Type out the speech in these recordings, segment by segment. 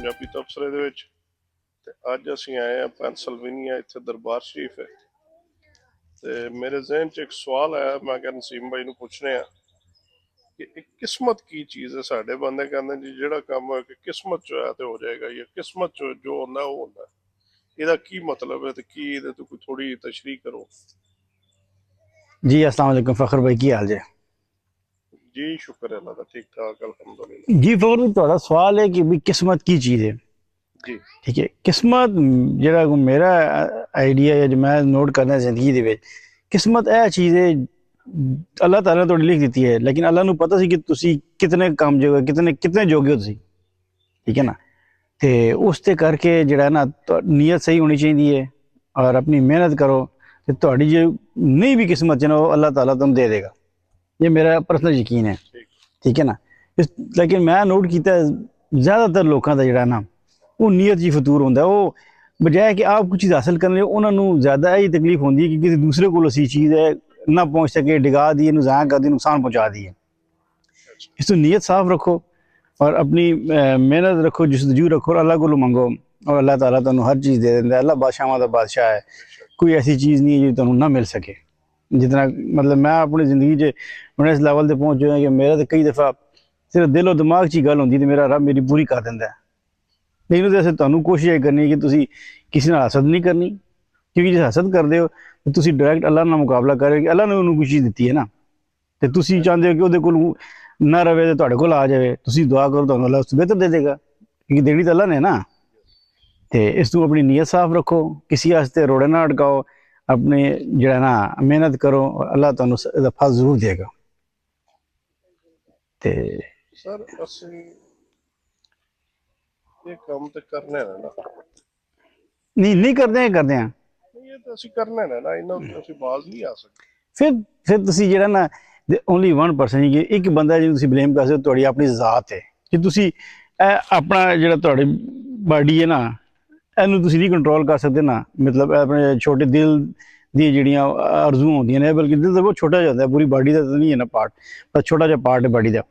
ਪੰਜਾਬੀ ਤਬਸਰੇ ਦੇ ਵਿੱਚ। ਤੇ ਅੱਜ ਅਸੀਂ ਆਏ ਹਾਂ ਪੈਨਸਲਵੇਨੀਆ, ਇੱਥੇ ਦਰਬਾਰ ਸ਼ਰੀਫ ਹੈ। ਤੇ ਮੇਰੇ ਜ਼ਿਹਨ 'ਚ ਇੱਕ ਸਵਾਲ ਆਇਆ, ਮੈਂ ਕਿਹਾ ਨਸੀਮ ਭਾਈ ਨੂੰ ਪੁੱਛਣੇ ਆ ਕਿ ਇਹ ਕਿਸਮਤ ਕੀ ਚੀਜ਼ ਹੈ। ਸਾਡੇ ਬੰਦੇ ਕਹਿੰਦੇ ਜੀ ਜਿਹੜਾ ਕੰਮ ਹੋਇਆ ਕਿ ਕਿਸਮਤ 'ਚ ਹੋਇਆ ਤੇ ਹੋ ਜਾਏਗਾ, ਜਾਂ ਕਿਸਮਤ 'ਚ ਜੋ ਹੁੰਦਾ ਉਹ ਹੁੰਦਾ। ਇਹਦਾ ਕੀ मतलब है तो की ਇਹਦੇ ਤੋਂ ਕੋਈ ਥੋੜੀ ਤਸ਼ਰੀਹ ਕਰੋ। जी अस्सलाम वालेकुम फ़खर भाई की हाल जे? जी शुक्र है अल्लाह का, ठीक ठाक अल्हम्दुलिल्लाह। जी फ़खर भाई ਤੁਹਾਡਾ सवाल है कि भी किस्मत की चीज़ है। जी ठीक है, किस्मत ਜਿਹੜਾ मेरा आइडिया है जो मैं नोट करना जिंदगी ਦੇ ਵਿੱਚ, किस्मत ਇਹ चीज़ है अल्लाह ताला ने ਤੁਹਾਡੀ ਲਿਖ ਦਿੱਤੀ है, लेकिन अल्लाह ਨੂੰ पता ਸੀ कि ਤੁਸੀਂ कितने कामयाब हो, कितने योग्य हो ਤੁਸੀਂ, ठीक है ना। ਤੇ ਉਸ ਤੇ ਕਰਕੇ ਜਿਹੜਾ ਨਾ ਨੀਅਤ ਸਹੀ ਹੋਣੀ ਚਾਹੀਦੀ ਹੈ ਔਰ ਆਪਣੀ ਮਿਹਨਤ ਕਰੋ ਤੇ ਤੁਹਾਡੀ ਜੇ ਨਹੀਂ ਵੀ किस्मत ਚ ਨਾ ਉਹ अल्लाह ताला ਤੁਹਾਨੂੰ दे देगा। ये मेरा पर्सनल यकीन है, ठीक है ना। लेकिन मैं नोट किया ज़्यादातर लोगों का ਜਿਹੜਾ ਨਾ ਉਹ ਨੀਅਤ ਜੀ ਫਤੂਰ ਹੁੰਦਾ। ਉਹ ਬਜਾਏ ਕਿ ਆਪ ਕੁਝ ਚੀਜ਼ ਹਾਸਲ ਕਰਨ ਲਈ ਉਹਨਾਂ ਨੂੰ ਜ਼ਿਆਦਾ ਇਹ ਤਕਲੀਫ ਹੁੰਦੀ ਹੈ ਕਿ ਕਿਸੇ ਦੂਸਰੇ ਕੋਲ ਅਸੀਂ ਚੀਜ਼ ਹੈ ਨਾ ਪਹੁੰਚ ਸਕੇ, ਡਿਗਾ ਦੀ, ਇਹਨੂੰ ਜ਼ਾਇਆ ਕਰ ਦੀ, ਨੁਕਸਾਨ ਪਹੁੰਚਾ ਦੀ ਹੈ। ਇਸ ਤੋਂ ਨੀਅਤ ਸਾਫ਼ ਰੱਖੋ और अपनी मेहनत रखो, जस्तजू रखो और अल्लाह को मंगो और अल्लाह ताला तुहानू हर चीज़ दे देंदा है। अल्लाह बादशाहां दा बादशाह है, कोई ऐसी चीज़ नहीं है जो तुहानू ना मिल सके। जितना मतलब मैं अपनी ज़िंदगी च हुण इस लैवल ते पहुँच चुका कि मेरा तो कई दफ़ा सिर्फ दिल और दिमाग च ही गल होंदी ते मेरा रब मेरी पूरी कर देंदा है। लेकिन ਉਹਦੇ ਵਾਸਤੇ ਤੁਹਾਨੂੰ ਕੋਸ਼ਿਸ਼ ਇਹ ਕਰਨੀ ਕਿ ਤੁਸੀਂ ਕਿਸੇ ਨਾਲ ਹਸਦ ਨਹੀਂ ਕਰਨੀ, ਕਿਉਂਕਿ ਜੇ ਹਸਦ ਕਰਦੇ ਹੋ ਤਾਂ ਤੁਸੀਂ ਡਾਇਰੈਕਟ ਅੱਲਾਹ ਨਾਲ ਮੁਕਾਬਲਾ ਕਰ ਰਹੇ ਹੋ ਕਿ ਅੱਲਾਹ ਨੇ ਉਹਨੂੰ ਕੋਈ ਚੀਜ਼ ਦਿੱਤੀ ਹੈ ਨਾ, ਤੇ ਤੁਸੀਂ ਚਾਹੁੰਦੇ ਹੋ ਕਿ ਉਹਦੇ ਕੋਲ ਨਾ ਰਵੇ ਤੇ ਤੁਹਾਡੇ ਕੋਲ ਆ ਜਾਵੇ। ਤੁਸੀਂ ਦੁਆ ਕਰੋ, ਤੁਹਾਨੂੰ ਅੱਲਾਹ ਉਸ ਤੋਂ ਬਿਹਤਰ ਦੇ ਦੇਗਾ, क्योंकि देनी तो अल्लाह ने ना। तो इस तू अपनी नीयत साफ रखो, किसी वास्ते रोड़े ना अटकाओ, अपने जड़ा ना मेहनत करो और अल्लाह तुहानू इसदा फल जरूर देगा। ते सर ਅਸੀਂ ਇਹ ਕੰਮ ਤੇ ਕਰਨਾ ਹੈ ਨਾ, नहीं करते हैं ਇਹ ਤਾਂ ਅਸੀਂ ਕਰਨਾ ਹੈ ਨਾ, ਇਹਨਾਂ ਤੋਂ ਅਸੀਂ ਬਾਜ਼ ਨਹੀਂ ਆ ਸਕਦੇ। फिर ਤੁਸੀਂ ਜਿਹੜਾ ਨਾ ਓਨਲੀ 1% ਕਿ ਇੱਕ ਬੰਦਾ ਜਿਹਨੂੰ ਤੁਸੀਂ ਬਲੇਮ ਕਰ ਸਕਦੇ ਹੋ, ਤੁਹਾਡੀ ਆਪਣੀ ਜ਼ਾਤ ਹੈ ਕਿ ਤੁਸੀਂ ਆਪਣਾ ਜਿਹੜਾ ਤੁਹਾਡੀ ਬਾਡੀ ਹੈ ਨਾ ਇਹਨੂੰ ਤੁਸੀਂ ਨਹੀਂ ਕੰਟਰੋਲ ਕਰ ਸਕਦੇ ਨਾ। ਮਤਲਬ ਆਪਣੇ ਛੋਟੇ ਦਿਲ ਦੀ ਜਿਹੜੀਆਂ ਆਰਜ਼ੂਆਂ ਹੁੰਦੀਆਂ ਨੇ, ਬਲਕਿ ਦਿਲ ਤਾਂ ਬਹੁਤ ਛੋਟਾ ਜਿਹਾ ਹੁੰਦਾ, ਪੂਰੀ ਬਾਡੀ ਦਾ ਤਾਂ ਨਹੀਂ ਹੈ ਨਾ ਪਾਰਟ, ਪਰ ਛੋਟਾ ਜਿਹਾ ਪਾਰਟ ਹੈ ਬਾਡੀ ਦਾ।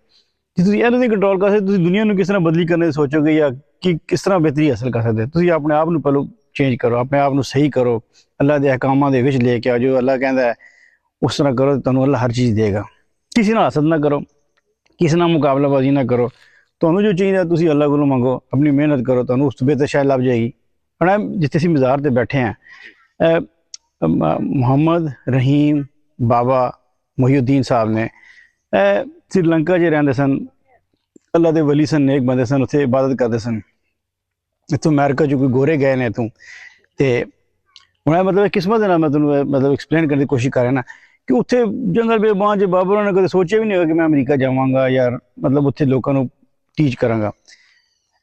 ਜੇ ਤੁਸੀਂ ਇਹਨੂੰ ਨਹੀਂ ਕੰਟਰੋਲ ਕਰ ਸਕਦੇ, ਤੁਸੀਂ ਦੁਨੀਆ ਨੂੰ ਕਿਸ ਤਰ੍ਹਾਂ ਬਦਲੀ ਕਰਨੇ ਦੀ ਸੋਚੋਗੇ ਜਾਂ ਕਿ ਕਿਸ ਤਰ੍ਹਾਂ ਬਿਹਤਰੀ ਹਾਸਲ ਕਰ ਸਕਦੇ। ਤੁਸੀਂ ਆਪਣੇ ਆਪ ਨੂੰ ਪਹਿਲਾਂ ਚੇਂਜ ਕਰੋ, ਆਪਣੇ ਆਪ ਨੂੰ ਸਹੀ ਕਰੋ, ਅੱਲਾਹ ਦੇ ਅਹਿਕਾਮਾਂ ਦੇ ਵਿੱਚ ਲੈ ਕੇ ਆਓ। ਜੋ ਅੱਲਾਹ ਕਹਿੰਦਾ ਹੈ उस तरह करो, तुहानू अल्लाह हर चीज़ देगा। किसी नाल हसद ना करो, किसी नाल मुकाबलाबाजी ना करो, तुहानू जो चाहिए तुसी अल्लाह कोलों मंगो, अपनी मेहनत करो, तुहानू उस तो बेहतर शायद लभ जाएगी। हम जिथे असीं मज़ार ते बैठे हैं, मुहम्मद रहीम बाबा मुहीउद्दीन साहब ने श्रीलंका च रहिंदे सन, अल्लाह दे वली सन, नेक बंदे सन, उत्थे इबादत करदे सन। इत्थों अमेरिका च कोई गोरे गए ने इत्थों, ते हुण मतलब किस्मत दे नाल मैं तुहानू मतलब एक्सप्लेन करने की कोशिश कर रहा ना कि उत्थे जंगल बेबान च बाबा ने कदे सोचा भी नहीं होगा कि मैं अमरीका जावांगा या मतलब उत्थे लोगों को टीच करांगा।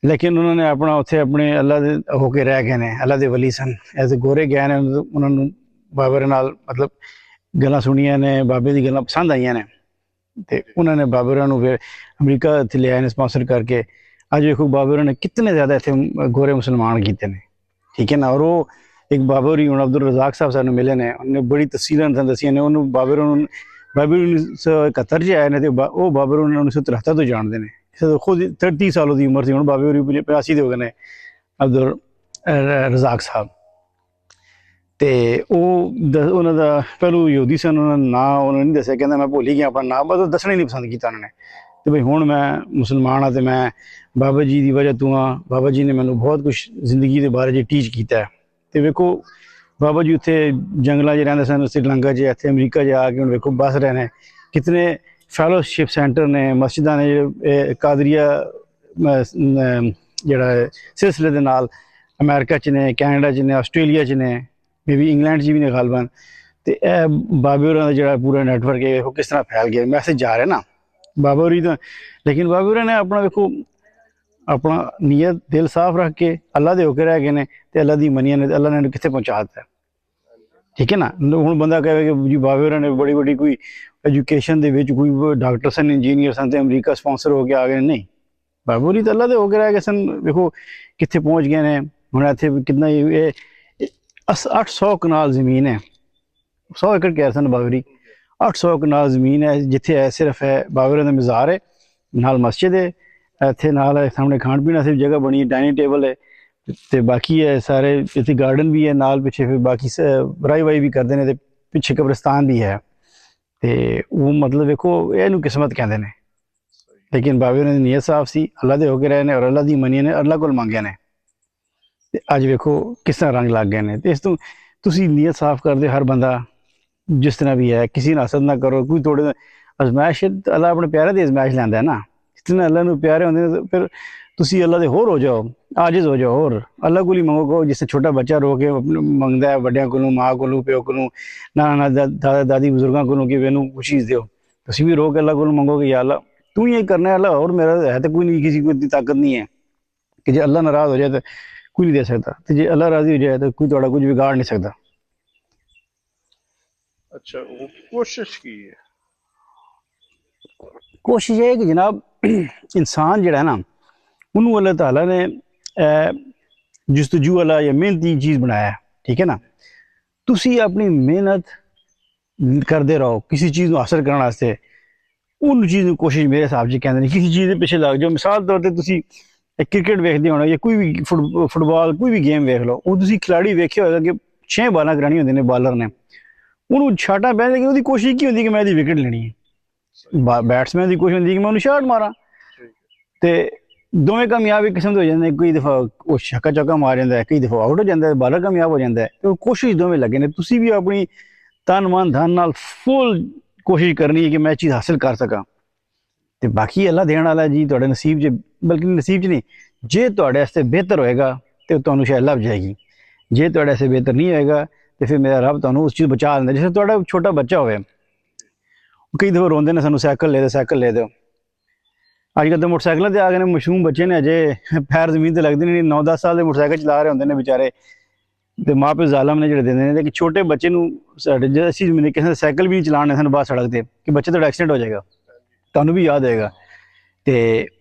लेकिन उन्होंने अपना उत्थे अपने अल्लाह दे होके रह गए ने, अल्लाह दे वली सन, ऐसे गोरे गए ने, उन्होंने बाबे नाल मतलब गल्लां सुनियां ने, बाबे दी गल्लां पसंद आईयां ने, ते उन्होंने बाबे नूं फिर अमरीका इत्थे ले आए ने स्पॉन्सर करके। अज देखो बाबे ने कितने ज़्यादा इत्थे गोरे मुसलमान कीते ने, ठीक है ना। और वो एक बाबर ही हूँ अब्दुल रज़ाक साहब सानू मिले ने, उन्हें बड़ी तफसीलां दसियां ने। उन्होंने बाबर 1971 च आए ने, तो वो बाबर 1973 तो जानते हैं। खुद 30 सालों की उम्र थी, हूँ बाबे 85 के हो गए ने अब्दुल रज़ाक साहब। तो उन्होंने का पहलू यहूदी सन, उन्होंने ना उन्होंने नहीं दसिया, कहना मैं भुल ही गया अपना नाम, बस दसना ही नहीं पसंद किया उन्होंने। तो भाई हूँ मैं मुसलमान हाँ, तो मैं बाबा जी की वजह तो हाँ, बाबा जी ने मैंने बहुत कुछ जिंदगी के बारे च टीच किया है। तो वेखो बाबा जी उत्थे जंगलों च रहिंदे सन, श्रीलंका च, इत्थे अमरीका च आके हुण वेखो बस रहे ने। कितने फैलोशिप सेंटर ने, मस्जिदां ने, कादरिया जिहड़ा सिलसिले दे नाल अमेरिका च ने, कैनेडा च ने, आस्ट्रेलिया च ने, मे बी इंग्लैंड च भी ने गालबन। तो बाबे होरां दा जिहड़ा पूरा नैटवर्क है वेखो किस तरह फैल गया, मैसेज जा रहा ना बाबा होरी दा। लेकिन बाबे होरां ने अपना वेखो अपना नीयत दिल साफ रख के अल्लाह दे होके रह गए ने, ते अल्लाह दी मनिया ने, अल्लाह ने कित्थे पहुँचा दिता, ठीक है ना। हुण बंदा कहे कि जी बाबे होरां ने बड़ी बड़ी कोई एजुकेशन दे विच कोई डॉक्टर सन, इंजीनियर सन, ते अमरीका स्पॉन्सर हो के आ गए, नहीं। बाबे होरी तो अल्लाह दे होके रह गए सन, देखो कित्थे पहुँच गए ने। हुण इत्थे कितना 800 कनाल जमीन है, 100 एकड़ कह सन बाबे होरी, 800 कनाल जमीन है जिथे है सिर्फ है बाबे होरां दा मज़ार है, नाल मस्जिद है, ਇੱਥੇ ਨਾਲ ਸਾਹਮਣੇ ਖਾਣ ਪੀਣ ਵਾਸਤੇ ਜਗ੍ਹਾ ਬਣੀ, ਡਾਈਨਿੰਗ ਟੇਬਲ ਹੈ ਤੇ ਬਾਕੀ ਹੈ ਸਾਰੇ ਇੱਥੇ ਗਾਰਡਨ ਵੀ ਹੈ ਨਾਲ ਪਿੱਛੇ, ਫਿਰ ਬਾਕੀ ਵਰਾਈ ਵਾਈ ਵੀ ਕਰਦੇ ਨੇ ਤੇ ਪਿੱਛੇ ਕਬਰਸਤਾਨ ਵੀ ਹੈ। ਤੇ ਉਹ ਮਤਲਬ ਵੇਖੋ ਇਹਨੂੰ ਕਿਸਮਤ ਕਹਿੰਦੇ ਨੇ। ਲੇਕਿਨ ਬਾਬੇ ਉਹਨਾਂ ਦੀ ਨੀਅਤ ਸਾਫ਼ ਸੀ, ਅੱਲਾ ਦੇ ਹੋ ਕੇ ਰਹੇ ਨੇ ਔਰ ਅੱਲਾ ਦੀ ਮੰਨੀ ਨੇ, ਅੱਲਾ ਕੋਲ ਮੰਗਿਆ ਨੇ ਤੇ ਅੱਜ ਵੇਖੋ ਕਿਸ ਤਰ੍ਹਾਂ ਰੰਗ ਲੱਗ ਗਏ ਨੇ। ਤੇ ਇਸ ਤੋਂ ਤੁਸੀਂ ਨੀਅਤ ਸਾਫ਼ ਕਰਦੇ, ਹਰ ਬੰਦਾ ਜਿਸ ਤਰ੍ਹਾਂ ਵੀ ਹੈ, ਕਿਸੇ ਨਾਲ ਹਸਦ ਨਾ ਕਰੋ। ਕੋਈ ਤੁਹਾਡੇ ਅਜ਼ਮਾਇਸ਼ ਅੱਲਾ ਆਪਣੇ ਪਿਆਰੇ ਦੀ ਅਜ਼ਮਾਇਸ਼ ਲੈਂਦਾ ਹੈ ਨਾ, ਜਿਸ ਤਰ੍ਹਾਂ ਅੱਲਾ ਨੂੰ ਪਿਆਰੇ ਹੁੰਦੇ ਨੇ ਫਿਰ ਤੁਸੀਂ ਅੱਲਾ ਦੇ ਹੋਰ ਹੋ ਜਾਓ, ਆजिज़ ਹੋ ਜਾਓ, ਹੋਰ ਅੱਲਾ ਕੋਲ ਹੀ ਮੰਗੋ। ਜਿਸ ਛੋਟਾ ਬੱਚਾ ਰੋ ਕੇ ਮੰਗਦਾ ਹੈ ਵੱਡਿਆਂ ਕੋਲੋਂ, ਮਾਂ ਕੋਲੋਂ, ਪਿਓ ਕੋਲੋਂ, ਨਾਨਾ ਦਾਦਾ ਦਾਦੀ ਬਜ਼ੁਰਗਾਂ ਕੋਲੋਂ ਕਿ ਮੈਨੂੰ ਕੁਛ ਚੀਜ਼ ਦਿਓ, ਤੁਸੀਂ ਵੀ ਰੋ ਕੇ ਅੱਲਾ ਕੋਲੋਂ ਮੰਗੋਗੇ ਯਾ ਅੱਲਾ ਤੂੰ ਹੀ ਇਹ ਕਰਨਾ ਅੱਲਾ, और मेरा है तो कोई नहीं, किसी को इतनी ताकत नहीं है कि जो अल्लाह नाराज़ हो जाए तो कोई नहीं दे सकता, तो जो अल्लाह राज़ी हो जाए तो कोई थोड़ा कुछ बिगाड़ नहीं सकता। अच्छा, वो कोशिश की है। कोशिश ये है कि जनाब इंसान जड़ा है ना, उन्होंने अल्लाह ताला ने जस्तजू वाला या मेहनती चीज़ बनाया, ठीक है ना। तुसी अपनी मेहनत करते रहो किसी चीज़ को हासिल करने वास्ते, उन चीज़ की कोशिश मेरे हिसाब से कहते हैं। किसी चीज़ के पिछे लग जाओ, मिसाल तौर पर तुसी क्रिकेट वेखते होना या कोई भी फुटबॉल कोई भी गेम वेख लो, वो तुसी खिलाड़ी वेखे होगा कि 6 बालां करानी होंदी ने बालर ने, उन्होंने छाटा पै, लेकिन उसकी कोशिश की होंदी कि मैं विकेट लेनी है। बैट्समैन की कोशिश होंदी कि मैं उन्हें शाट मारा, तो दोवें कामयाब एक किस्म हो जाते। कई दफ़ा वो छक्का चौका मार जाता है, कई दफ़ा आउट हो जाता है, बालर कामयाब हो जाता है। तो कोशिश दोवें लगे ने, तुसी भी अपनी तन मन धन नाल फुल कोशिश करनी है कि मैं चीज़ हासिल कर सका। तो बाकी अल्लाह देने वाला जी तुहाडे नसीब च, बल्कि नसीब च नहीं, जे तुहाडे वास्ते बेहतर होएगा तो तुहानू शायद लभ जाएगी, जे तुहाडे वास्ते बेहतर नहीं होएगा तो फिर मेरा रब तुहानू उस चीज़ बचा लेंदा। जिस तुहाडा छोटा बच्चा होवे, कई दफ़ा रोंदे ने सानू साइकिल ले दो, साइकिल ले दो। अजकल तो मोटरसाइकिल आ गए ने, मशरूम बच्चे ने अजे पैर जमीन से लगते नहीं, 9-10 साल के मोटरसाइकिल चला रहे होंगे ने बेचारे, तो माँ प्यो जालम ने जो देंगे ने कि छोटे बच्चे असी मैंने किसी साइकिल भी नहीं चलाने सन बाहर सड़क पर कि बच्चे तो एक्सीडेंट हो जाएगा, तुहानू भी याद होएगा। तो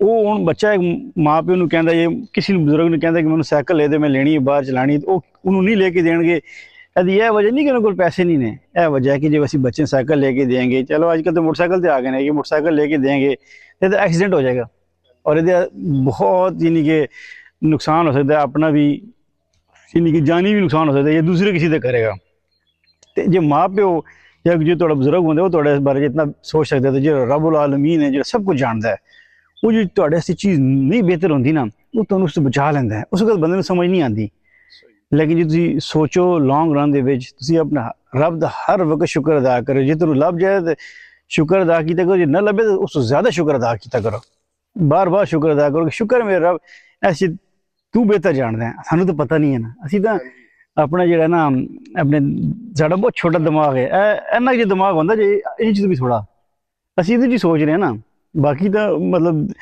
वो हूँ बच्चा एक माँ प्यो कहता, ये किसी बजुर्ग ने कहता कि मैं साइकिल ले दे, मैं लेनी है बाहर चलानी, तो उन्होंने नहीं लेके देंगे। यदि यह वजह नहीं कि उन्होंने को पैसे नहीं ने, यह वजह है कि जब असी बच्चे साइकिल लेके देंगे, चलो आजकल तो मोटरसाइकिल तो आ गए हैं, ये मोटरसाइकिल लेके देंगे तो एक्सीडेंट हो जाएगा और ये बहुत यानी कि नुकसान हो सकता है, अपना भी यानी कि जानी भी नुकसान हो सकता है, ये दूसरे किसी से करेगा। तो जो माँ प्यो या जो थोड़ा बुजुर्ग होंगे वो थोड़े इस बारे इतना सोच सकते हैं। जो रब्बुल आलमीन है जो सब कुछ जानता है, वो जो थोड़े ऐसी चीज़ नहीं बेहतर होती ना, वो तुहानू उससे बचा लेंदा है। उस वक्त बंदे को समझ नहीं आती, लेकिन जो तुसी सोचो लॉन्ग रन दे विच तुसी अपना रब दा हर वक्त शुक्र अदा करो। जे तुहानू लभ जाए तो शुक्र अदा कीता करो, जे ना लभे तो उससे ज़्यादा शुक्र अदा कीता करो, बार बार शुक्र अदा करो कि शुक्र मेरे रब ऐसी तू बेहतर जानदा है, सानू तो पता नहीं है ना। असी तो अपना जो ना अपने साड़ा बहुत छोटा दिमाग है, इन्ना जो दिमाग होंदा जे इन चीज़ भी थोड़ा असी ये सोच रहे हैं ना, बाकी तो मतलब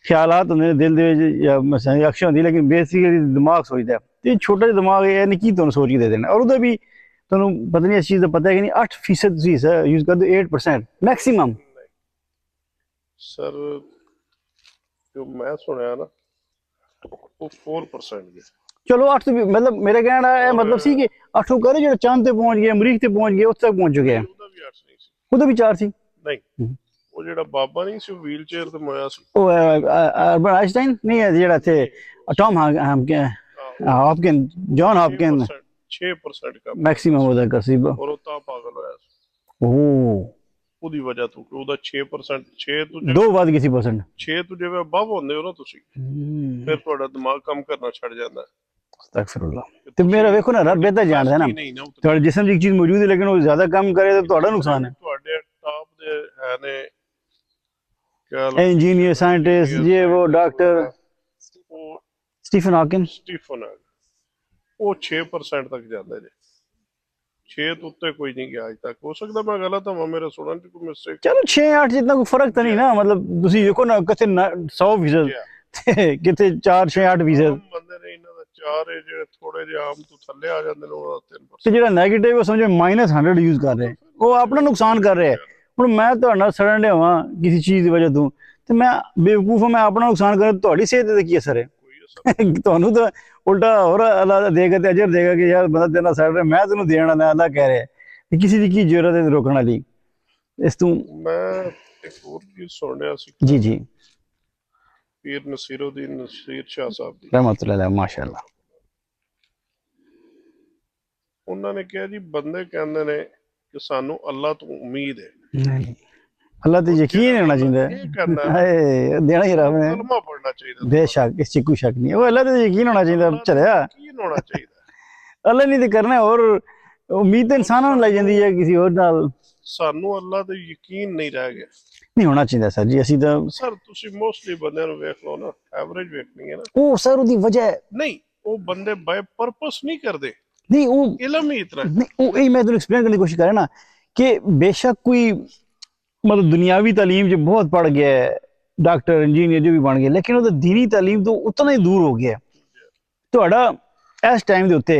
ख्यालात होंगे दिल दे या अक्ष होंगी, लेकिन बेसिकली दिमाग सोचता है। तो ये छोटा जो दिमाग है इन्हें की तुहानू सोच के दे देना, और उधर भी तुहानू पता नहीं इस चीज़ का पता है कि नहीं 8% हिस्सा यूज़ कर दो, 8% मैक्सिमम। सर जो मैं सुनया ना वो 4% गया। चलो 8 तो मतलब मेरे कहना है मतलब सी कि 8 करे जो चांद पे पहुंच गए, मरीख पे पहुंच गए, उस तक पहुंच चुके हैं। उधर भी 4 सी नहीं, वो जेड़ा बाबा नहीं सी व्हील चेयर ते मोया सी, ओ अल्बर्ट आइंस्टाइन नहीं है जेड़ा थे, टॉम हॉपकिन, जॉन हॉपकिन 6% का मैक्सिमम उधर कर सी। और वो ता पागल होया सी ओह ਉਹਦੀ ਵਜ੍ਹਾ ਤੋਂ ਕਿ ਉਹਦਾ 6% 6 ਤੋਂ दो बाद किसी परसेंट 6 ਤੋਂ ਜਿਵੇਂ ਅਬਵ ਹੁੰਦੇ ਹੋ ਨਾ ਤੁਸੀਂ, ਫਿਰ ਤੁਹਾਡਾ ਦਿਮਾਗ ਕੰਮ ਕਰਨਾ ਛੱਡ ਜਾਂਦਾ ਹੈ। अस्तगफिरुल्लाह। तो मेरा देखो ना रब बेहतर जानता है ना, थोड़े जिस्म की चीज मौजूद है लेकिन वो ज्यादा काम करे तो थोड़ा नुकसान है। ਤੁਹਾਡੇ ਟਾਪ ਦੇ ਹੈ ਨੇ इंजीनियर साइंटिस्ट ये वो डॉक्टर ਉਹ स्टीफन हॉकिंग, ਸਟੀਫਨ ਹੈ, ਉਹ 6% ਤੱਕ ਜਾਂਦਾ ਜੇ, 6 ਤੋਂ ਉੱਤੇ ਕੋਈ नहीं गया अज तक। हो सकता मैं गलत हूँ, मेरे सुनने च कोई मिस्टेक। चलो 6-8 जितना कोई फर्क तो नहीं ना, मतलब तुसी देखो ना किथे 100% किथे 4-6-8% ਬੰਦੇ ਨੇ ਇਹਨਾਂ ਦਾ 4 ਹੈ ਜਿਹੜੇ ਥੋੜੇ ਜਿਹੇ ਆਮ ਤੋਂ ਥੱਲੇ ਆ ਜਾਂਦੇ ਨੇ ਉਹਦਾ 3%। ਤੇ ਜਿਹੜਾ 네ਗੇਟਿਵ ਉਹ ਸਮਝੋ -100 ਯੂਜ਼ ਕਰ ਰਹੇ, ਉਹ ਆਪਣਾ ਨੁਕਸਾਨ ਕਰ ਰਿਹਾ। ਹੁਣ ਮੈਂ ਤੁਹਾਡੇ ਨਾਲ ਸੜਨ ਡਿਆ ਵਾਂ ਕਿਸੇ ਚੀਜ਼ ਦੀ ਵਜ੍ਹਾ ਤੋਂ, ਤੇ ਮੈਂ ਬੇਵਕੂਫ ਹਾਂ, ਮੈਂ ਆਪਣਾ ਨੁਕਸਾਨ ਕਰਾਂ, ਤੁਹਾਡੀ ਸਿਹਤ ਤੇ ਕੀ ਅਸਰ ਹੈ? ਤੁਹਾਨੂੰ ਤਾਂ उल्टा और अल्लाह देगा तो अजर देगा कि यार बंदा तेरे सड़ रहा, मैं तेन देना ना, अल्लाह कह रहा है किसी की जरूरत है रोकने वाली इस तू। मैं एक और चीज सुन रहा सी जी जी ਪੀਰ ਨਸੀਰੁੱਦੀਨ ਨਸੀਰ ਸ਼ਾਹ ਸਾਹਿਬ ਦੀ। ਰਹਿਮਤੁल्लाह अलैह माशाअल्लाह। ਉਹਨਾਂ ਨੇ ਕਿਹਾ ਜੀ ਬੰਦੇ ਕਹਿੰਦੇ ਨੇ ਕਿ ਸਾਨੂੰ ਅੱਲਾ ਤੋਂ ਉਮੀਦ ਹੈ, नहीं, अल्लाह ते ਉਹ यकीन ਜਿਹੜਾ होना ਬੰਦਾ चाहिए। ਇਹ ਕਹਿੰਦਾ ਨਾ हाय देना ही रब ਉਹਨੂੰ ने, ਕਲਮਾ ਪੜਨਾ ਚਾਹੀਦਾ। बेशक इस च कोई शक नहीं है। वो अल्लाह ते यकीन होना चाहिए ਅੱਲਾ ਤੇ चलिया, ਯਕੀਨ ਹੋਣਾ ਚਾਹੀਦਾ। अल्लाह नहीं ते करना है। और उम्मीद तो इंसानों ने लाई जाती है किसी और नाल, ਸਾਨੂੰ ਅੱਲਾ ਤੇ ਯਕੀਨ ਨਹੀਂ ਰਹਿ ਗਿਆ। नहीं होना चाहिए सर जी। ਅਸੀਂ ਤਾਂ ਸਰ ਤੁਸੀਂ ਮੋਸਟਲੀ ਬੰਦਿਆਂ ਨੂੰ ਵੇਖ ਲਓ ਨਾ, ਐਵਰੇਜ ਵੇਖਣੀ ਹੈ ਨਾ, ਉਹ ਸਰ ਉਹਦੀ ਵਜ੍ਹਾ ਨਹੀਂ ਉਹ ਬੰਦੇ ਬਾਈ ਪਰਪਸ ਨਹੀਂ ਕਰਦੇ, ਨਹੀਂ, ਉਹ ਇਲਮ ਹੀ ਇਤਨਾ ਹੈ। नहीं वो यही मैं तुम्हें एक्सप्लेन करने की कोशिश करें ना कि बेशक कोई मतलब दुनियावी तालीम जो बहुत पढ़ गया है, डॉक्टर इंजीनियर जो भी बन गया, लेकिन वो दीनी तालीम तो उतना ही दूर हो गया। ਤੁਹਾਡਾ ਇਸ ਟਾਈਮ ਦੇ ਉੱਤੇ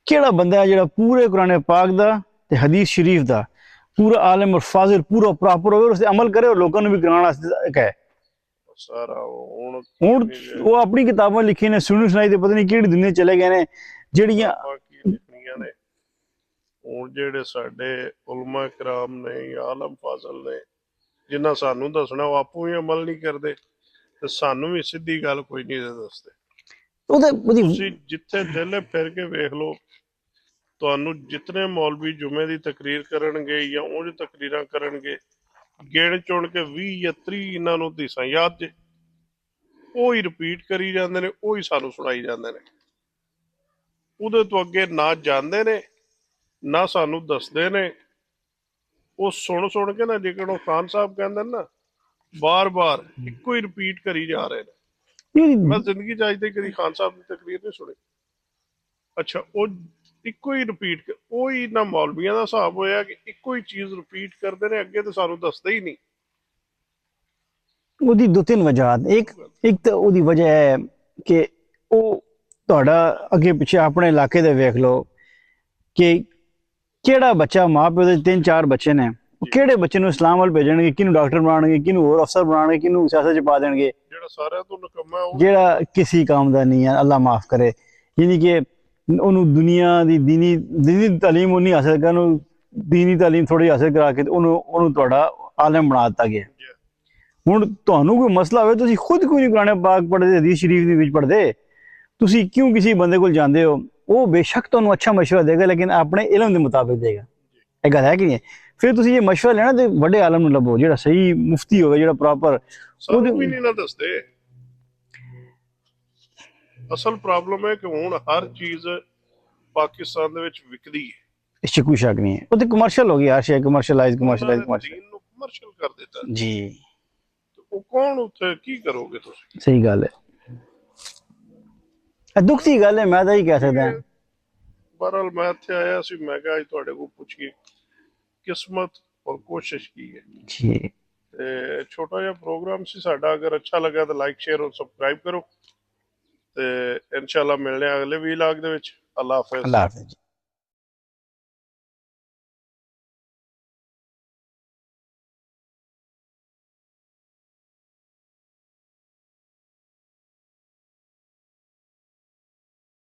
ਕਿਹੜਾ ਬੰਦਾ ਹੈ ਜਿਹੜਾ ਪੂਰੇ ਕੁਰਾਨ ਪਾਕ ਦਾ ਤੇ ਹਦੀਸ ਸ਼ਰੀਫ ਦਾ ਪੂਰਾ ਆਲਮ ਔਰ ਫਾਜ਼ਿਲ ਪੂਰਾ ਪ੍ਰੋਪਰ ਹੋਵੇ, ਉਸ ਤੇ ਅਮਲ ਕਰੇ ਔਰ ਲੋਕਾਂ ਨੂੰ ਵੀ ਕਰਾਉਣ ਵਾਸਤੇ ਕਹੇ? ਸਾਰਾ ਹੁਣ ਹੁਣ ਉਹ ਆਪਣੀ ਕਿਤਾਬਾਂ ਲਿਖੀਆਂ ਨੇ, ਸੁਣੀ ਸੁਣਾਈ ਤੇ ਪਤਾ ਨਹੀਂ ਕਿਹੜੀ ਦੁਨੀਆ ਚਲੇ ਗਏ ਨੇ ਜਿਹੜੀਆਂ ਬਾਕੀ ਲਿਖਣੀਆਂ ਨੇ। ਹੁਣ ਜਿਹੜੇ ਸਾਡੇ ਉਲਮਾ ਕਿਰਾਮ ਨੇ ਜਾਂ ਆਲਮ ਫਾਜ਼ਲ ਨੇ ਜਿਨ੍ਹਾਂ ਸਾਨੂੰ ਦੱਸਣਾ, ਉਹ ਆਪੂ ਹੀ ਅਮਲ ਨਹੀਂ ਕਰਦੇ ਤੇ ਸਾਨੂੰ ਵੀ ਸਿੱਧੀ ਗੱਲ ਕੋਈ ਨਹੀਂ ਦੱਸਦੇ। ਉਹਦੀ ਤੁਸੀਂ ਜਿੱਥੇ ਦਿਲ ਫਿਰ ਕੇ ਵੇਖ ਲਓ, ਤੁਹਾਨੂੰ ਜਿਤਨੇ ਮੌਲਵੀ ਜੁਮੇ ਦੀ ਤਕਰੀਰ ਕਰਨਗੇ ਜਾਂ ਉਂਝ ਤਕਰੀਰਾਂ ਕਰਨਗੇ, ਗਿਣ ਚੁਣ ਕੇ 20 ਜਾਂ 30 ਇਹਨਾਂ ਨੂੰ ਹਦੀਸਾਂ ਯਾਦ ਜੇ, ਉਹ ਹੀ ਰਿਪੀਟ ਕਰੀ ਜਾਂਦੇ ਨੇ, ਉਹ ਹੀ ਸਾਨੂੰ ਸੁਣਾਈ ਜਾਂਦੇ ਨੇ। ਉਹਦੇ ਤੋਂ ਅੱਗੇ ਨਾ ਜਾਂਦੇ ਨੇ ਨਾ ਸਾਨੂੰ ਦੱਸਦੇ ਨੇ। ਉਹ ਸੁਣ ਸੁਣ ਕੇ ਨਾ, ਜੇਕਰ ਉਹ ਖਾਨ ਸਾਹਿਬ ਕਹਿੰਦੇ ਨੇ ਨਾ, ਬਾਰ-ਬਾਰ ਇੱਕੋ ਹੀ ਰਿਪੀਟ ਕਰੀ ਜਾ ਰਹੇ ਨੇ। ਮੈਂ ਜ਼ਿੰਦਗੀ 'ਚ ਅੱਜ ਤੱਕ ਕਦੀ ਖਾਨ ਸਾਹਿਬ ਦੀ ਤਕਰੀਰ ਨਹੀਂ ਸੁਣੀ। ਅੱਛਾ, ਉਹ ਇੱਕੋ ਹੀ ਰਿਪੀਟ, ਉਹੀ ਨਾ ਮੌਲਵੀਆਂ ਦਾ ਹਿਸਾਬ ਹੋਇਆ ਕਿ ਇੱਕੋ ਹੀ ਚੀਜ਼ ਰਿਪੀਟ ਕਰਦੇ ਨੇ, ਅੱਗੇ ਤਾਂ ਸਾਨੂੰ ਦੱਸਦੇ ਹੀ ਨਹੀਂ। ਉਹਦੀ ਦੋ ਤਿੰਨ ਵਜ੍ਹਾ, ਇੱਕ ਤਾਂ ਉਹਦੀ ਵਜ੍ਹਾ ਹੈ ਕਿ ਉਹ ਤੁਹਾਡਾ ਅੱਗੇ ਪਿੱਛੇ ਆਪਣੇ ਇਲਾਕੇ ਦੇ ਵੇਖ ਲਓ ਕਿ ਕਿਹੜਾ ਬੱਚਾ, ਮਾਂ ਪਿਓ ਦੇ 3-4 ਬੱਚੇ ਨੇ, ਕਿਹੜੇ ਬੱਚੇ ਨੂੰ ਇਸਲਾਮ ਵੱਲ ਭੇਜਣਗੇ, ਕਿਹਨੂੰ ਡਾਕਟਰ ਬਣਾਉਣਗੇ, ਕਿਹਨੂੰ ਹੋਰ ਅਫਸਰ ਬਣਾਉਣਗੇ, ਕਿਹਨੂੰ ਸਿਆਸਤ 'ਚ ਪਾ ਦੇਣਗੇ। ਜਿਹੜਾ ਸਾਰਿਆਂ ਤੋਂ ਨਕਮਾ ਉਹ ਜਿਹੜਾ ਕਿਸੇ ਕੰਮ ਦਾ ਨਹੀਂ ਹੈ, ਅੱਲਾ ਮਾਫ ਕਰੇ। ਯਾਨੀ ਕਿ ਉਹਨੂੰ ਦੁਨੀਆ ਦੀ ਦੀਨੀ ਤਾਲੀਮ ਉਹ ਨਹੀਂ ਹਾਸਿਲ ਕਰਨ, ਉਹਨੂੰ ਦੀਨੀ ਤਾਲੀਮ ਥੋੜੀ ਹਾਸਿਲ ਕਰਾ ਕੇ ਉਹਨੂੰ ਤੁਹਾਡਾ ਆਲਮ ਬਣਾ ਦਿੱਤਾ ਗਿਆ। ਹੁਣ ਤੁਹਾਨੂੰ ਕੋਈ ਮਸਲਾ ਹੋਵੇ, ਤੁਸੀਂ ਖੁਦ ਕੋਈ ਕੁਰਾਨ ਪਾਕ ਪੜ੍ਹਦੇ, ਹਦੀਸ ਸ਼ਰੀਫ ਦੇ ਵਿੱਚ ਪੜ੍ਹਦੇ, ਤੁਸੀਂ ਕਿਉਂ ਕਿਸੇ ਬੰਦੇ ਕੋਲ ਜਾਂਦੇ ਹੋ? ਉਹ ਬੇਸ਼ੱਕ ਤੁਹਾਨੂੰ ਅੱਛਾ ਮਸ਼ਵਰਾ ਦੇਗਾ, ਲੇਕਿਨ ਆਪਣੇ ਇਲਮ ਦੇ ਮੁਤਾबिक ਦੇਗਾ। ਇਹ ਗੱਲ ਹੈ ਕਿ ਨਹੀਂ? ਫਿਰ ਤੁਸੀਂ ਇਹ ਮਸ਼ਵਰਾ ਲੈਣਾ ਤੇ ਵੱਡੇ ਆਲਮ ਨੂੰ ਲੱਭੋ, ਜਿਹੜਾ ਸਹੀ ਮੁਫਤੀ ਹੋਵੇ, ਜਿਹੜਾ ਪ੍ਰੋਪਰ। ਸਾਨੂੰ ਵੀ ਨਹੀਂ ਨਾ ਦੱਸਦੇ। ਅਸਲ ਪ੍ਰੋਬਲਮ ਹੈ ਕਿ ਹੁਣ ਹਰ ਚੀਜ਼ ਪਾਕਿਸਤਾਨ ਦੇ ਵਿੱਚ ਵਿਕਦੀ ਹੈ। ਇਸ 'ਚ ਕੋਈ ਸ਼ੱਕ ਨਹੀਂ ਹੈ। ਉਹ ਤੇ ਕਮਰਸ਼ੀਅਲ ਹੋ ਗਈ, ਹਰ ਸ਼ੈ ਕਮਰਸ਼ੀਅਲਾਈਜ਼ ਦੀਨ ਨੂੰ ਕਮਰਸ਼ੀਅਲ ਕਰ ਦਿੱਤਾ ਜੀ। ਉਹ ਕੌਣ ਉੱਥੇ ਕੀ ਕਰੋਗੇ ਤੁਸੀਂ? ਸਹੀ ਗੱਲ ਹੈ, ਇਹ ਦੁੱਖ ਦੀ ਗੱਲ ਹੈ, ਮੈਂ ਤਾਂ ਹੀ ਕਹਿ ਸਕਦਾ। ਬਹਰਹਾਲ ਮੈਂ ਇੱਥੇ ਆਇਆ ਸੀ, ਮੈਂ ਕਿਹਾ ਅੱਜ ਤੁਹਾਡੇ ਕੋਲ ਪੁੱਛੀਏ ਕਿਸਮਤ ਔਰ ਕੋਸ਼ਿਸ਼ ਕੀ ਹੈ ਜੀ। ਤੇ ਛੋਟਾ ਜਿਹਾ ਪ੍ਰੋਗਰਾਮ ਸੀ ਸਾਡਾ, ਅਗਰ ਅੱਛਾ ਲੱਗਾ ਤਾਂ ਲਾਈਕ ਸ਼ੇਅਰ ਔਰ ਸਬਸਕ੍ਰਾਈਬ ਕਰੋ ਤੇ ਇਨਸ਼ਾਅੱਲਾ ਮਿਲਦੇ ਹਾਂ ਅਗਲੇ ਵੀਲਾਗ ਦੇ ਵਿੱਚ। ਅੱਲਾ ਹਾਫਿਜ਼। ਅੱਲਾ ਹਾਫਿਜ਼।